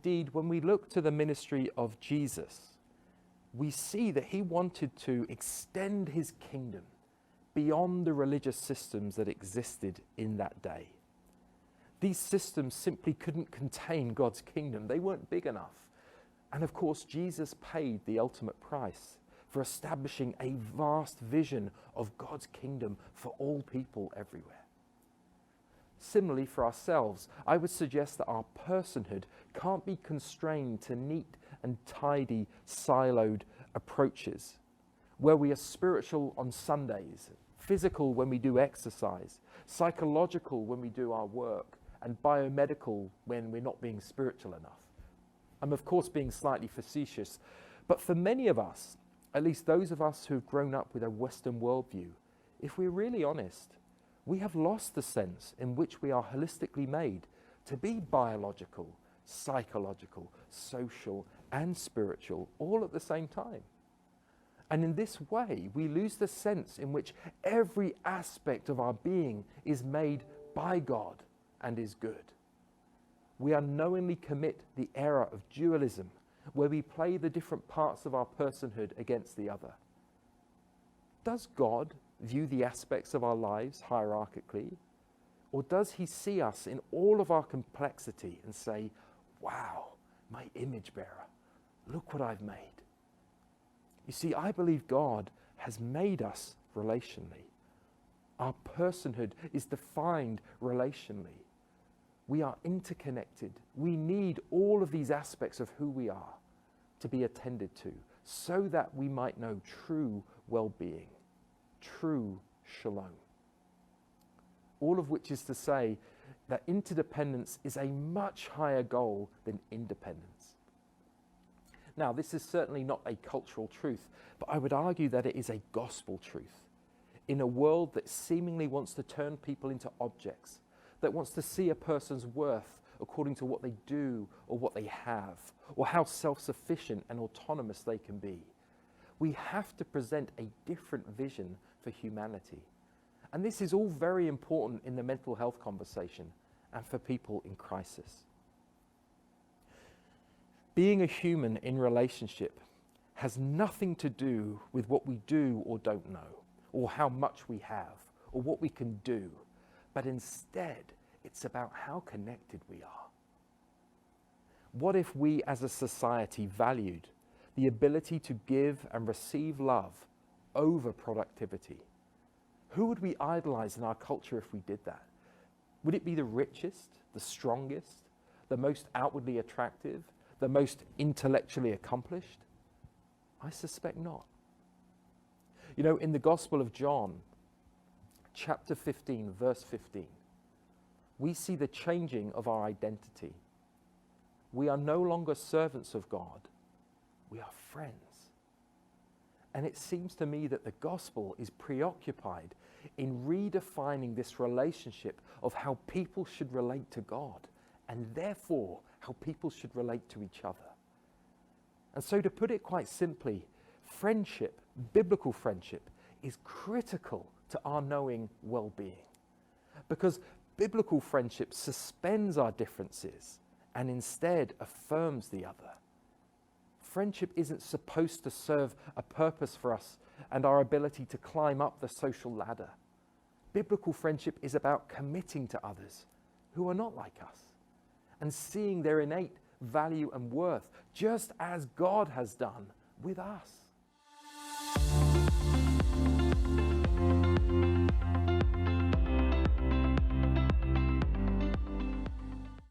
indeed, when we look to the ministry of Jesus, we see that he wanted to extend his kingdom beyond the religious systems that existed in that day. These systems simply couldn't contain God's kingdom. They weren't big enough. And of course, Jesus paid the ultimate price for establishing a vast vision of God's kingdom for all people everywhere. Similarly, for ourselves, I would suggest that our personhood can't be constrained to neat and tidy, siloed approaches, where we are spiritual on Sundays, physical when we do exercise, psychological when we do our work, and biomedical when we're not being spiritual enough. I'm of course being slightly facetious, but for many of us, at least those of us who've grown up with a Western worldview, if we're really honest, we have lost the sense in which we are holistically made to be biological, psychological, social, and spiritual all at the same time. And in this way, we lose the sense in which every aspect of our being is made by God and is good. We unknowingly commit the error of dualism, where we play the different parts of our personhood against the other. Does God view the aspects of our lives hierarchically? Or does he see us in all of our complexity and say, wow, my image bearer, look what I've made? You see, I believe God has made us relationally. Our personhood is defined relationally. We are interconnected. We need all of these aspects of who we are to be attended to so that we might know true well-being, true shalom. All of which is to say that interdependence is a much higher goal than independence. Now, this is certainly not a cultural truth, but I would argue that it is a gospel truth. In a world that seemingly wants to turn people into objects, that wants to see a person's worth according to what they do or what they have, or how self-sufficient and autonomous they can be, we have to present a different vision for humanity. And this is all very important in the mental health conversation and for people in crisis. Being a human in relationship has nothing to do with what we do or don't know, or how much we have, or what we can do, but instead it's about how connected we are. What if we as a society valued the ability to give and receive love over productivity? Who would we idolize in our culture if we did that? Would it be the richest, the strongest, the most outwardly attractive, the most intellectually accomplished? I suspect not. You know, in the Gospel of John, chapter 15, verse 15, we see the changing of our identity. We are no longer servants of God, we are friends. And it seems to me that the gospel is preoccupied in redefining this relationship of how people should relate to God, and therefore how people should relate to each other. And so, to put it quite simply, friendship, biblical friendship, is critical to our knowing well-being. Because biblical friendship suspends our differences and instead affirms the other. Friendship isn't supposed to serve a purpose for us and our ability to climb up the social ladder. Biblical friendship is about committing to others who are not like us and seeing their innate value and worth, just as God has done with us.